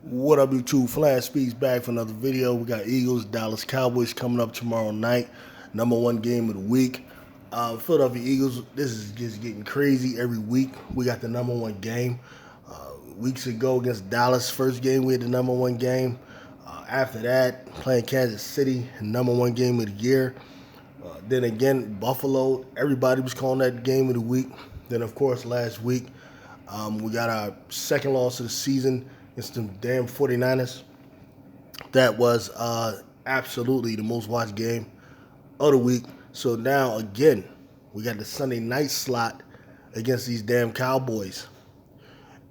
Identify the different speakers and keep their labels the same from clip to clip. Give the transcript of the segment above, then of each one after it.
Speaker 1: What up, YouTube? Flash Speaks back for another video. We got Eagles, Dallas Cowboys coming up tomorrow night. Number one game of the week. Philadelphia Eagles, this is just getting crazy every week. We got the number one game. Weeks ago against Dallas, first game, we had the number one game. After that, playing Kansas City, number one game of the year. Then again, Buffalo, everybody was calling that game of the week. Then, of course, last week, we got our second loss of the season against the damn 49ers. That was absolutely the most watched game of the week. So now, again, we got the Sunday night slot against these damn Cowboys.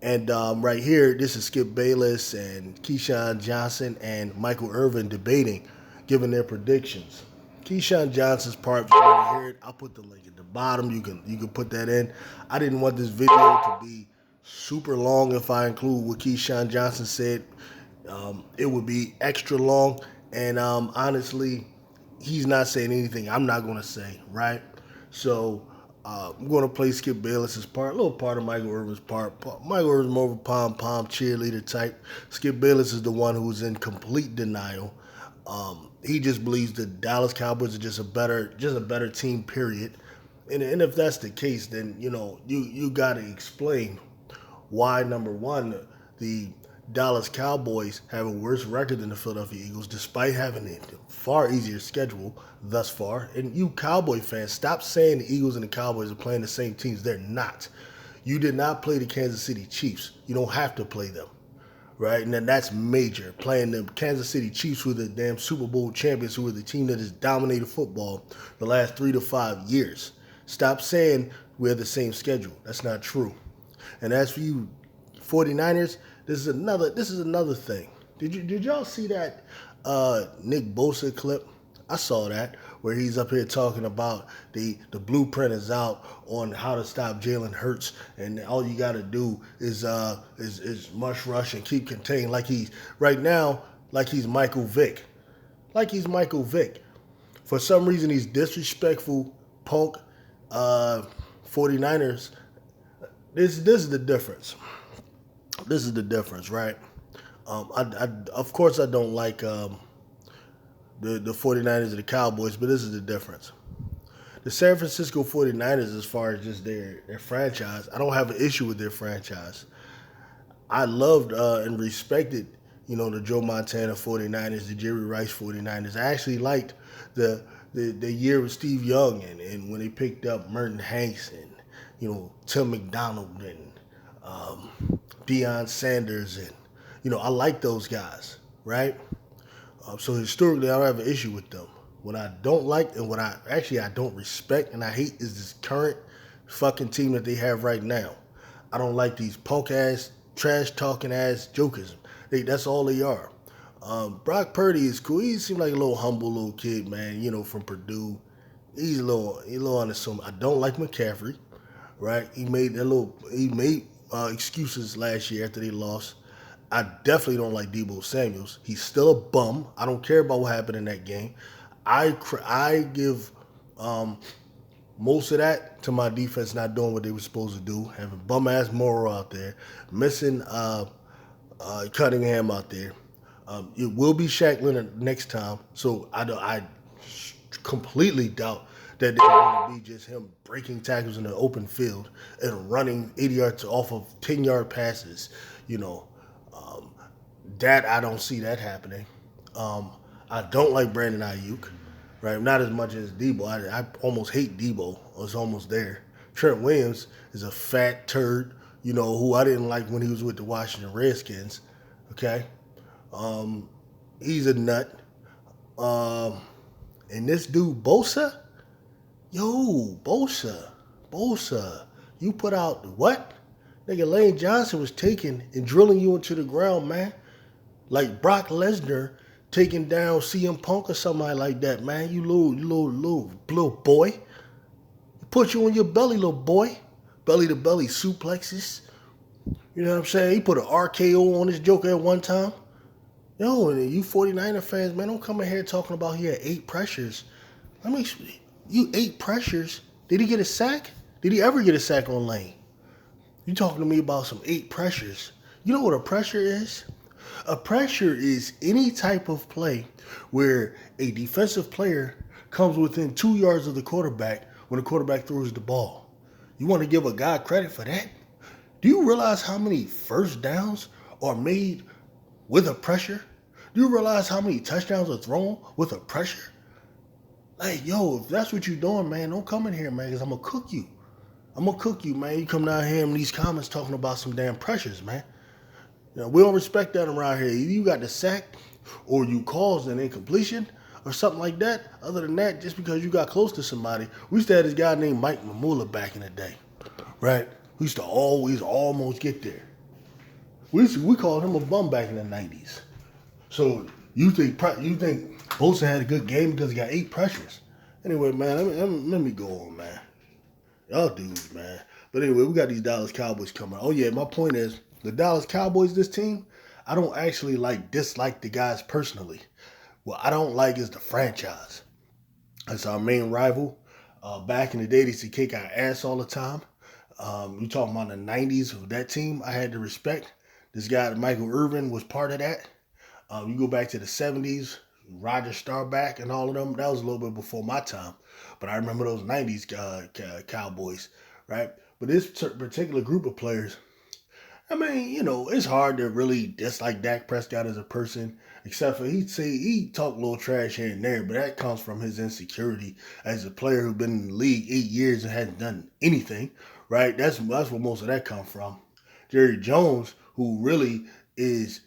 Speaker 1: And right here, this is Skip Bayless and Keyshawn Johnson and Michael Irvin debating, giving their predictions. Keyshawn Johnson's part, if you want to hear it, I'll put the link at the bottom. You can put that in. I didn't want this video to be super long. If I include what Keyshawn Johnson said, it would be extra long. And honestly, he's not saying anything I'm not going to say, right? So I'm going to play Skip Bayless's part, a little part of Michael Irvin's part. Michael Irvin's more of a pom-pom cheerleader type. Skip Bayless is the one who's in complete denial. He just believes the Dallas Cowboys are just a better team, period. And if that's the case, then you got to explain why, number one, the Dallas Cowboys have a worse record than the Philadelphia Eagles, despite having a far easier schedule thus far. And you Cowboy fans, stop saying the Eagles and the Cowboys are playing the same teams. They're not. You did not play the Kansas City Chiefs. You don't have to play them, right? And then that's major. Playing the Kansas City Chiefs, who are the damn Super Bowl champions, who are the team that has dominated football the last 3 to 5 years. Stop saying we have the same schedule. That's not true. And as for you 49ers, this is another thing. Did y'all see that Nick Bosa clip? I saw that, where he's up here talking about the blueprint is out on how to stop Jalen Hurts, and all you got to do is mush rush and keep contained, like he's Michael Vick. Like he's Michael Vick. For some reason, he's disrespectful, punk 49ers. This is the difference. This is the difference, right? Of course, I don't like the 49ers and the Cowboys, but this is the difference. The San Francisco 49ers, as far as just their franchise, I don't have an issue with their franchise. I loved and respected, the Joe Montana 49ers, the Jerry Rice 49ers. I actually liked the year with Steve Young and when they picked up Merton Hanks and, Tim McDonald and Deion Sanders, and I like those guys, right? So historically, I don't have an issue with them. What I don't like and what I don't respect and I hate is this current fucking team that they have right now. I don't like these punk ass, trash talking ass jokers. That's all they are. Brock Purdy is cool. He seems like a little humble little kid, man. From Purdue. He's a little unassuming. I don't like McCaffrey, right? He made excuses last year after they lost. I definitely don't like Deebo Samuels. He's still a bum. I don't care about what happened in that game. I give most of that to my defense not doing what they were supposed to do, having bum-ass Morrow out there, missing Cunningham out there. It will be Shaq Leonard next time, so I completely doubt that it's going to be just him breaking tackles in the open field and running 80 yards off of 10-yard passes. That I don't see that happening. I don't like Brandon Ayuk, right? Not as much as Debo. I almost hate Debo. I was almost there. Trent Williams is a fat turd, who I didn't like when he was with the Washington Redskins. Okay? He's a nut. And this dude, Bosa? Yo, Bosa. You put out what? Nigga, Lane Johnson was taking and drilling you into the ground, man. Like Brock Lesnar taking down CM Punk or somebody like that, man. You little boy. He put you on your belly, little boy. Belly to belly suplexes. You know what I'm saying? He put an RKO on this joker at one time. Yo, and you 49er fans, man, don't come in here talking about he had 8 pressures. You 8 pressures? Did he get a sack? Did he ever get a sack on Lane? You talking to me about some 8 pressures. You know what a pressure is? A pressure is any type of play where a defensive player comes within 2 yards of the quarterback when the quarterback throws the ball. You want to give a guy credit for that? Do you realize how many first downs are made with a pressure? Do you realize how many touchdowns are thrown with a pressure? Like, yo, if that's what you're doing, man, don't come in here, man, because I'm going to cook you. I'm going to cook you, man. You come down here in these comments talking about some damn pressures, man. You know, we don't respect that around here. Either you got the sack or you caused an incompletion or something like that. Other than that, just because you got close to somebody. We used to have this guy named Mike Mamula back in the day, right? We used to always almost get there. We called him a bum back in the 90s. So you think Bosa had a good game because he got 8 pressures? Anyway, man, let me go on, man. Y'all dudes, man. But anyway, we got these Dallas Cowboys coming. Oh yeah, my point is the Dallas Cowboys, this team, I don't actually dislike the guys personally. What I don't like is the franchise. That's our main rival. Back in the day, they used to kick our ass all the time. You talking about the 90s of that team, I had to respect. This guy, Michael Irvin, was part of that. You go back to the 70s, Roger Staubach and all of them. That was a little bit before my time. But I remember those 90s Cowboys, right? But this particular group of players, I mean, you know, it's hard to really dislike Dak Prescott as a person, except for he talk a little trash here and there, but that comes from his insecurity as a player who's been in the league 8 years and hasn't done anything, right? That's where most of that comes from. Jerry Jones, who really is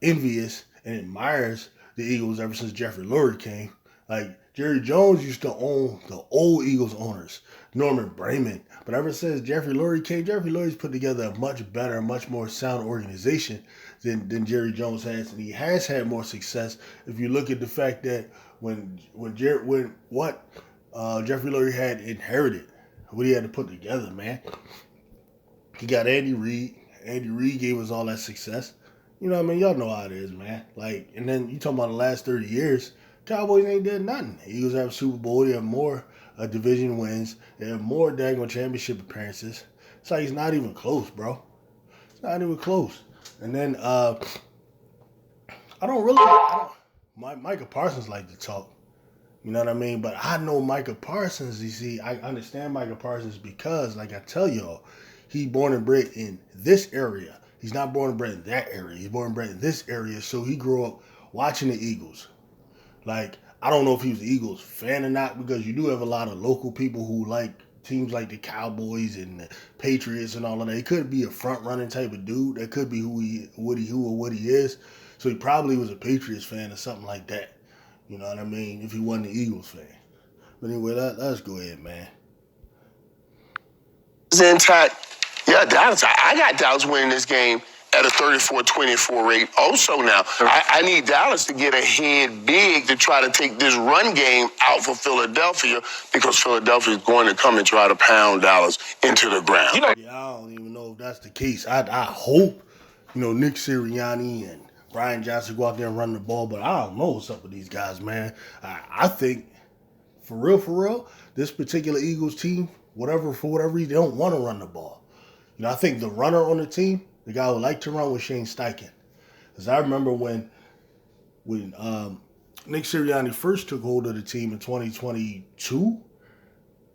Speaker 1: envious and admires the Eagles ever since Jeffrey Lurie came. Like, Jerry Jones used to own the old Eagles owners, Norman Brayman. But ever since Jeffrey Lurie came, Jeffrey Lurie's put together a much better, much more sound organization than Jerry Jones has. And he has had more success if you look at the fact that when Jeffrey Lurie had inherited, what he had to put together, man. He got Andy Reid. Andy Reid gave us all that success. You know what I mean? Y'all know how it is, man. Like, and then you talking about the last 30 years, Cowboys ain't did nothing. Eagles have a Super Bowl. They have more division wins. They have more daggone championship appearances. It's like it's not even close, bro. It's not even close. And then Micah Parsons like to talk. You know what I mean? But I know Micah Parsons, you see, I understand Micah Parsons because, like I tell y'all, he born and bred in this area. He's not born and bred in that area. He's born and bred in this area, so he grew up watching the Eagles. Like, I don't know if he was an Eagles fan or not, because you do have a lot of local people who like teams like the Cowboys and the Patriots and all of that. He could be a front-running type of dude. That could be who he is. So he probably was a Patriots fan or something like that. You know what I mean? If he wasn't an Eagles fan. But anyway, let's go ahead, man.
Speaker 2: Intact. Yeah, Dallas. I got Dallas winning this game at a 34-24 rate. Also now, I need Dallas to get ahead big to try to take this run game out for Philadelphia, because Philadelphia is going to come and try to pound Dallas into the ground.
Speaker 1: Yeah, I don't even know if that's the case. I hope, Nick Sirianni and Brian Johnson go out there and run the ball, but I don't know what's up with these guys, man. I think, for real, this particular Eagles team, for whatever reason, they don't want to run the ball. I think the runner on the team, the guy who would like to run, was Shane Steichen. Because I remember when Nick Sirianni first took hold of the team in 2022,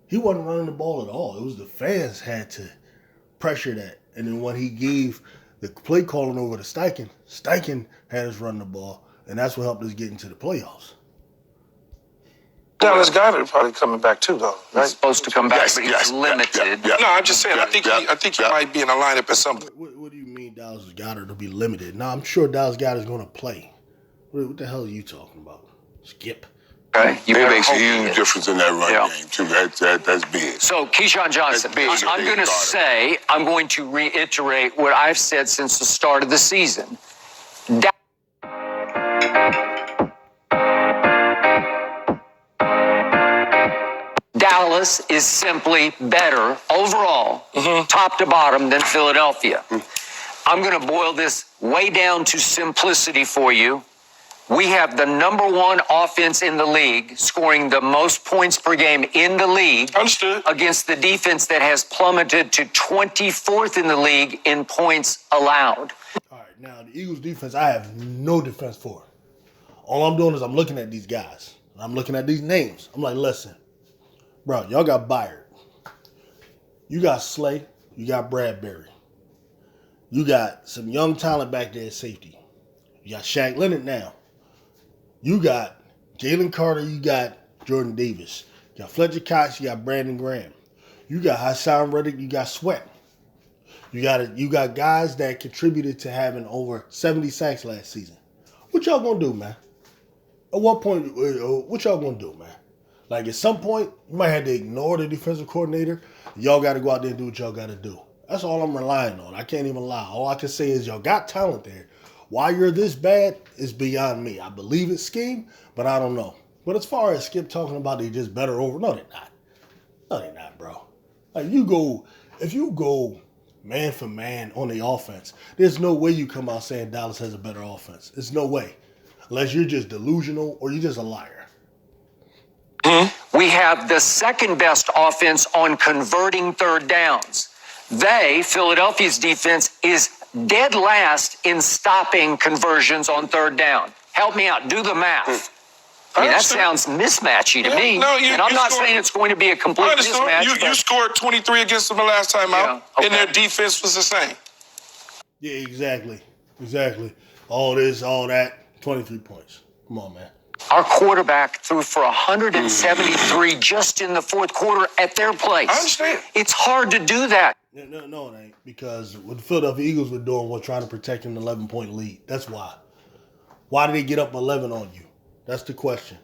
Speaker 1: he wasn't running the ball at all. It was the fans had to pressure that. And then when he gave the play calling over to Steichen, Steichen had us run the ball. And that's what helped us get into the playoffs.
Speaker 3: Dallas Goedert probably coming back too, though, right?
Speaker 4: He's supposed to come back, but he's limited.
Speaker 3: No, I'm just saying. I think he might be in a lineup at some point.
Speaker 1: What do you mean Dallas Goedert will be limited? No, I'm sure Dallas Goedert's going to play. What the hell are you talking about? Skip.
Speaker 4: Okay.
Speaker 2: It makes a huge difference in that run game, too. That's big.
Speaker 4: So, Keyshawn Johnson, I'm going to reiterate what I've said since the start of the season. Dallas is simply better overall, top to bottom, than Philadelphia. I'm going to boil this way down to simplicity for you. We have the number one offense in the league, scoring the most points per game in the league.
Speaker 3: Understood.
Speaker 4: Against the defense that has plummeted to 24th in the league in points allowed.
Speaker 1: All right, right, now the Eagles defense, I have no defense for. All I'm doing is I'm looking at these guys. I'm looking at these names. I'm like, listen, bro, y'all got Byard. You got Slay. You got Bradbury. You got some young talent back there at safety. You got Shaq Leonard now. You got Jalen Carter. You got Jordan Davis. You got Fletcher Cox. You got Brandon Graham. You got Hassan Reddick. You got Sweat. You got guys that contributed to having over 70 sacks last season. What y'all gonna do, man? At what point? What y'all gonna do, man? Like at some point, you might have to ignore the defensive coordinator. Y'all got to go out there and do what y'all got to do. That's all I'm relying on. I can't even lie. All I can say is y'all got talent there. Why you're this bad is beyond me. I believe it's scheme, but I don't know. But as far as Skip talking about they just better over, no, they're not. No, they're not, bro. Like if you go man for man on the offense, there's no way you come out saying Dallas has a better offense. There's no way. Unless you're just delusional or you're just a liar.
Speaker 4: We have the second best offense on converting third downs. Philadelphia's defense, is dead last in stopping conversions on third down. Help me out. Do the math. I mean, that sounds mismatchy to me.
Speaker 3: No,
Speaker 4: and I'm not saying it's going to be a complete mismatch.
Speaker 3: You scored 23 against them the last time out, and their defense was the same.
Speaker 1: Yeah, exactly. All this, all that, 23 points. Come on, man.
Speaker 4: Our quarterback threw for 173 just in the fourth quarter at their place.
Speaker 3: I understand.
Speaker 4: It's hard to do that.
Speaker 1: No, it ain't. Because what the Philadelphia Eagles were doing was trying to protect an 11-point lead. That's why. Why did they get up 11 on you? That's the question.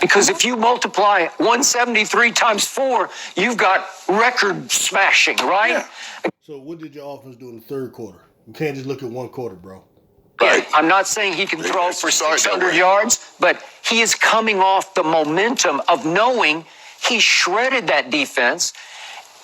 Speaker 4: Because if you multiply 173 times 4, you've got record smashing, right?
Speaker 3: Yeah.
Speaker 1: So what did your offense do in the third quarter? You can't just look at one quarter, bro.
Speaker 2: Right.
Speaker 4: I'm not saying he can throw for 600 yards, but he is coming off the momentum of knowing he shredded that defense,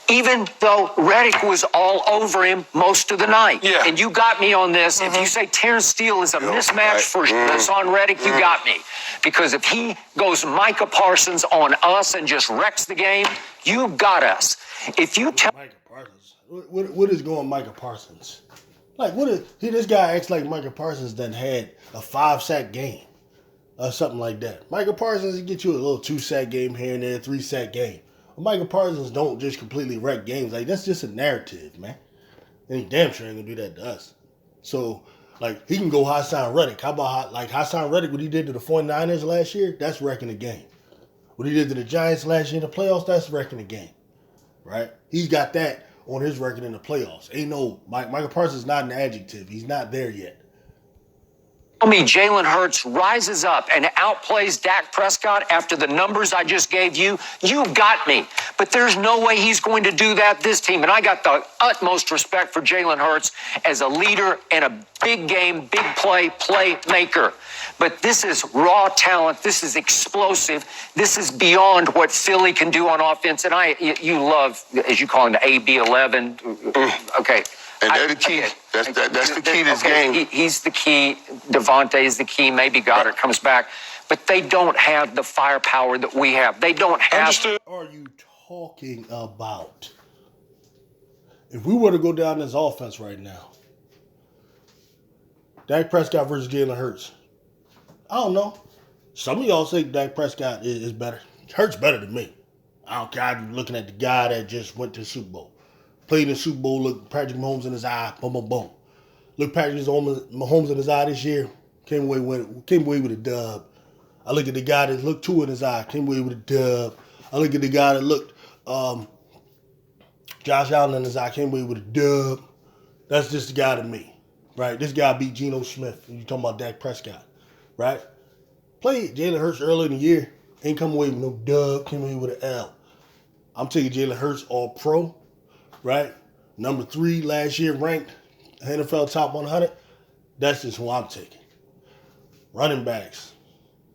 Speaker 4: even though Reddick was all over him most of the night.
Speaker 3: Yeah.
Speaker 4: And you got me on this. If you say Terrence Steele is a mismatch for Hassan Reddick, you got me. Because if he goes Micah Parsons on us and just wrecks the game, you got us. If you tell
Speaker 1: Micah Parsons. What is going Micah Parsons? Like, this guy acts like Micah Parsons done had a 5-sack game or something like that. Micah Parsons will get you a little 2-sack game here and there, 3-sack game. But Micah Parsons don't just completely wreck games. Like, that's just a narrative, man. And he damn sure ain't gonna do that to us. So, like, he can go Hassan Reddick. How about, Hassan Reddick, what he did to the 49ers last year? That's wrecking the game. What he did to the Giants last year in the playoffs, that's wrecking the game. Right? He's got that on his record in the playoffs. Micah Parsons is not an adjective. He's not there yet.
Speaker 4: me Jalen Hurts rises up and outplays Dak Prescott after the numbers I just gave you, you got me. But there's no way he's going to do that this team. And I got the utmost respect for Jalen Hurts as a leader and a big game, big playmaker. But this is raw talent. This is explosive. This is beyond what Philly can do on offense. And you love, as you call him, the AB11. Okay.
Speaker 2: And they're the key. That's the key to this game.
Speaker 4: He's the key. Devontae is the key. Maybe Goddard comes back. But they don't have the firepower that we have. They don't have.
Speaker 3: Understood.
Speaker 1: What are you talking about? If we were to go down this offense right now, Dak Prescott versus Jalen Hurts, I don't know. Some of y'all say Dak Prescott is better. Hurts better than me. I don't care. I'm looking at the guy that just went to the Super Bowl. Played in the Super Bowl, look Patrick Mahomes in his eye, boom, boom, boom. Look Patrick Mahomes in his eye this year, came away with a dub. I look at the guy that looked Tua in his eye, came away with a dub. I look at the guy that looked Josh Allen in his eye, came away with a dub. That's just the guy to me, right? This guy beat Geno Smith. You talking about Dak Prescott, right? Played Jalen Hurts early in the year, ain't come away with no dub, came away with an L. I'm taking Jalen Hurts all pro. Right? Number 3 last year ranked NFL top 100. That's just who I'm taking. Running backs.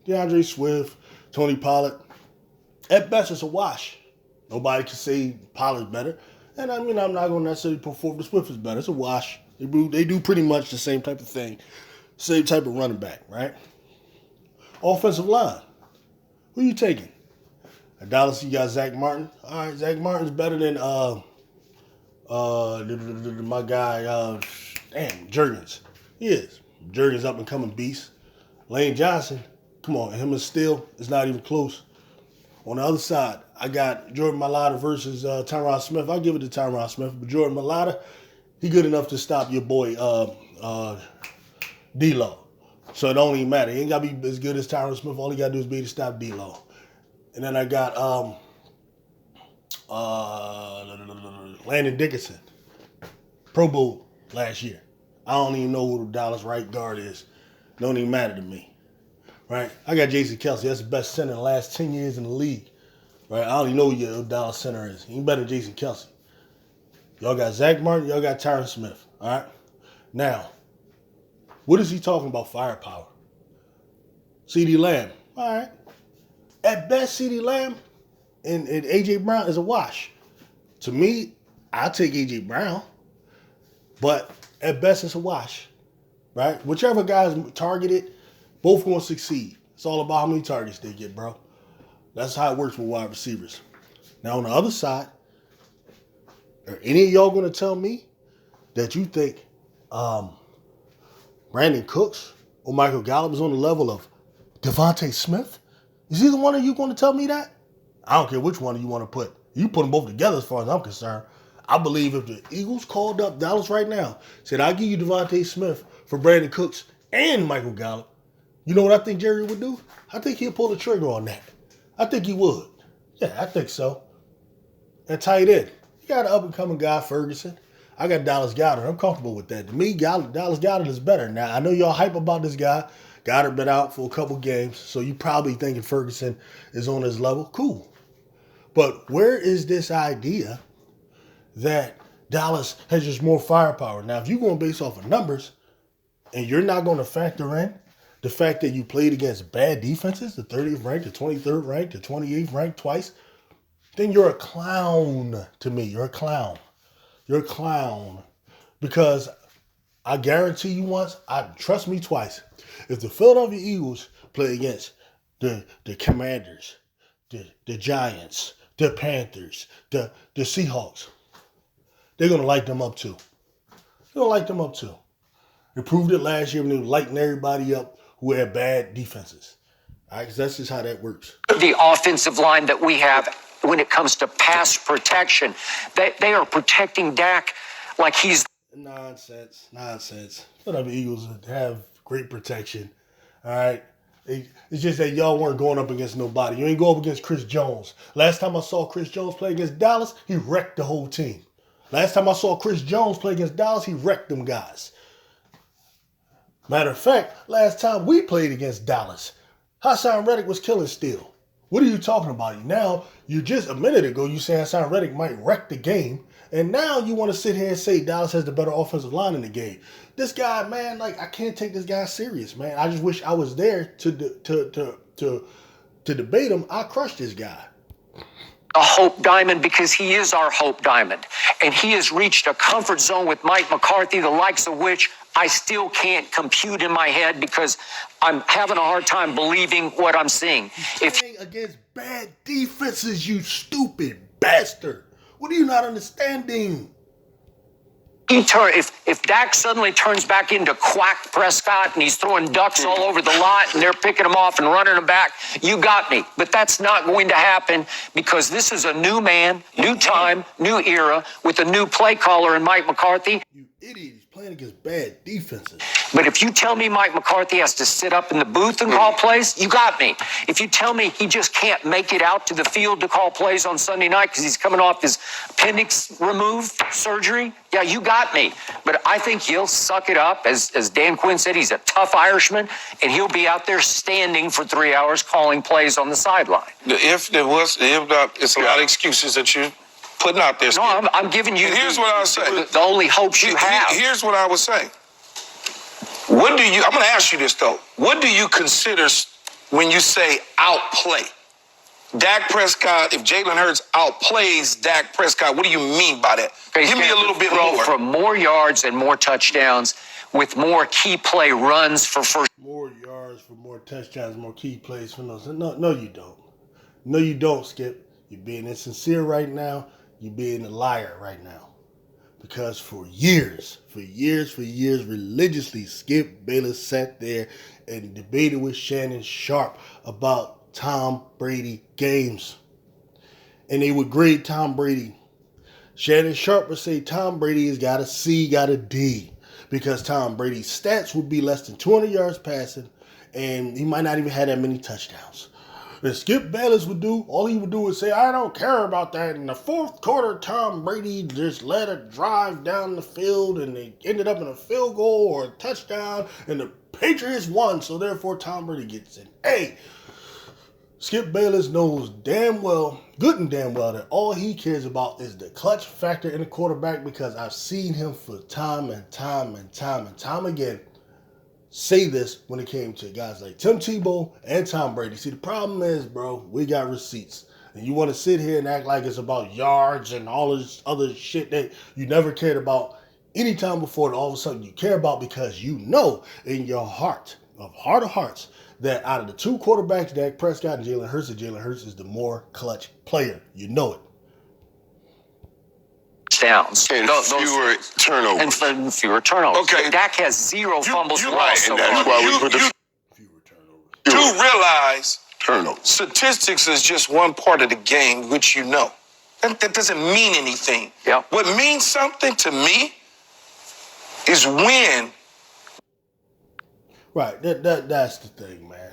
Speaker 1: DeAndre Swift, Tony Pollard. At best, it's a wash. Nobody can say Pollard's better. And I mean, I'm not going to necessarily put forward the Swift is better. It's a wash. They do pretty much the same type of thing. Same type of running back, right? Offensive line. Who you taking? At Dallas, you got Zach Martin. All right, Zach Martin's better than my guy, Jurgens. He is. Jurgens up and coming beast. Lane Johnson, come on, him and Steele is not even close. On the other side, I got Jordan Mailata versus Tyron Smith. I'll give it to Tyron Smith, but Jordan Mailata, he good enough to stop your boy D-Lo. So it don't even matter. He ain't got to be as good as Tyron Smith. All he got to do is be to stop D-Lo. And then I got Landon Dickinson, Pro Bowl last year. I don't even know who the Dallas right guard is. Don't even matter to me. Right? I got Jason Kelce. That's the best center in the last 10 years in the league. Right? I don't even know who your Dallas center is. He ain't better than Jason Kelce. Y'all got Zach Martin. Y'all got Tyron Smith. All right? Now, what is he talking about firepower? CeeDee Lamb. All right. At best, CeeDee Lamb and A.J. Brown is a wash. To me, I'll take A.J. Brown. But at best, it's a wash. Right? Whichever guy's targeted, both going to succeed. It's all about how many targets they get, bro. That's how it works with wide receivers. Now, on the other side, are any of y'all going to tell me that you think Brandon Cooks or Michael Gallup is on the level of Devontae Smith? Is either one of you going to tell me that? I don't care which one you want to put. You put them both together as far as I'm concerned. I believe if the Eagles called up Dallas right now, said, I'll give you Devontae Smith for Brandon Cooks and Michael Gallup, you know what I think Jerry would do? I think he'd pull the trigger on that. I think he would. Yeah, I think so. At tight end, you got an up-and-coming guy, Ferguson. I got Dallas Goedert. I'm comfortable with that. To me, Dallas Goedert is better. Now, I know y'all hype about this guy. Goddard been out for a couple games, so you probably thinking Ferguson is on his level. Cool. But where is this idea that Dallas has just more firepower? Now, if you're going based off of numbers and you're not going to factor in the fact that you played against bad defenses, the 30th ranked, the 23rd ranked, the 28th ranked twice, then you're a clown to me. You're a clown. You're a clown. Because I guarantee you once, trust me twice, if the Philadelphia Eagles play against the Commanders, the Giants, the Panthers, the Seahawks, they're going to light them up too. They're going to light them up too. They proved it last year when they were lighting everybody up who had bad defenses. All right, because that's just how that works.
Speaker 4: The offensive line that we have when it comes to pass protection, they are protecting Dak like he's...
Speaker 1: Nonsense. Philadelphia Eagles have great protection. All right? It's just that y'all weren't going up against nobody. You ain't go up against Chris Jones. Last time I saw Chris Jones play against Dallas, he wrecked the whole team. Last time I saw Chris Jones play against Dallas, he wrecked them guys. Matter of fact, last time we played against Dallas, Hassan Reddick was killing still. What are you talking about? Now, you just a minute ago, you said Hassan Reddick might wreck the game. And now you want to sit here and say Dallas has the better offensive line in the game. This guy, man, like, I can't take this guy serious, man. I just wish I was there to debate him. I crushed this guy.
Speaker 4: A hope diamond because he is our hope diamond. And he has reached a comfort zone with Mike McCarthy, the likes of which I still can't compute in my head because I'm having a hard time believing what I'm seeing.
Speaker 1: If against bad defenses, you stupid bastard. What are you not understanding?
Speaker 4: If Dak suddenly turns back into Quack Prescott and he's throwing ducks all over the lot and they're picking him off and running him back, you got me. But that's not going to happen because this is a new man, new time, new era with a new play caller in Mike McCarthy.
Speaker 1: You idiot. He's playing against bad defenses.
Speaker 4: But if you tell me Mike McCarthy has to sit up in the booth and call plays, you got me. If you tell me he just can't make it out to the field to call plays on Sunday night because he's coming off his appendix removed surgery, yeah, you got me. But I think he'll suck it up. As Dan Quinn said, he's a tough Irishman, and he'll be out there standing for 3 hours calling plays on the sideline.
Speaker 3: If there was, if not, it's a lot of excuses that you're putting out there.
Speaker 4: No, I'm giving you.
Speaker 3: And here's what I would say.
Speaker 4: The only hopes you have.
Speaker 3: Here's what I would say. I'm going to ask you this, though. What do you consider when you say outplay? Dak Prescott, if Jalen Hurts outplays Dak Prescott, what do you mean by that? Give me a little bit more.
Speaker 4: For more yards and more touchdowns with more key play runs for first.
Speaker 1: More yards for more touchdowns, more key plays for those. No, you don't. No, you don't, Skip. You're being insincere right now. You're being a liar right now. Because for years, religiously, Skip Bayless sat there and debated with Shannon Sharpe about Tom Brady games. And they would grade Tom Brady. Shannon Sharpe would say Tom Brady has got a C, got a D. Because Tom Brady's stats would be less than 200 yards passing, and he might not even have that many touchdowns. And Skip Bayless would do, all he would do is say, I don't care about that. In the fourth quarter, Tom Brady just led a drive down the field, and they ended up in a field goal or a touchdown, and the Patriots won, so therefore Tom Brady gets an A. Skip Bayless knows damn well, good and damn well, that all he cares about is the clutch factor in the quarterback, because I've seen him for time again say this when it came to guys like Tim Tebow and Tom Brady. See, the problem is, bro, we got receipts. And you want to sit here and act like it's about yards and all this other shit that you never cared about any time before, and all of a sudden you care about, because you know in your heart of hearts that out of the two quarterbacks, Dak Prescott and Jalen Hurts is the more clutch player. You know it.
Speaker 4: Downs.
Speaker 2: And fewer turnovers.
Speaker 4: And fewer turnovers.
Speaker 3: Okay.
Speaker 4: Dak has zero fumbles
Speaker 3: you
Speaker 4: lost
Speaker 3: right,
Speaker 4: so
Speaker 2: and that's
Speaker 4: far.
Speaker 2: why we put the
Speaker 1: Fewer turnovers.
Speaker 3: Do realize
Speaker 2: turnovers.
Speaker 3: statistics is just one part of the game, which you know. That doesn't mean anything.
Speaker 4: Yeah.
Speaker 3: What means something to me is when.
Speaker 1: Right, that's the thing, man.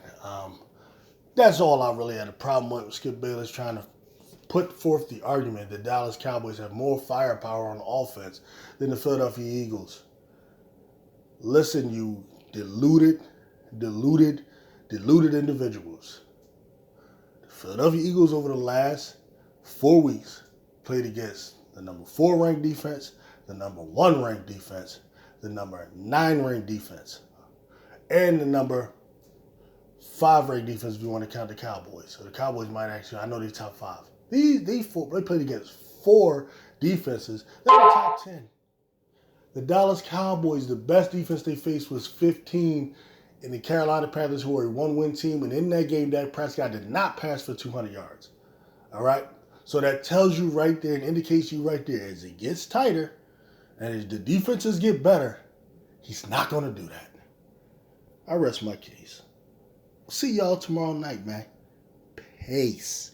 Speaker 1: That's all I really had a problem with Skip Bayless trying to put forth the argument that Dallas Cowboys have more firepower on offense than the Philadelphia Eagles. Listen, you deluded individuals. The Philadelphia Eagles over the last 4 weeks played against the number 4 ranked defense, the number 1 ranked defense, the number 9 ranked defense, and the number 5 ranked defense if you want to count the Cowboys. So the Cowboys might actually, I know they're top 5. These four, they played against 4 defenses that are top 10. The Dallas Cowboys, the best defense they faced was 15 in the Carolina Panthers, who are a 1-win team. And in that game, Dak Prescott did not pass for 200 yards. All right? So that tells you right there and indicates you right there, as it gets tighter and as the defenses get better, he's not going to do that. I rest my case. See y'all tomorrow night, man. Peace.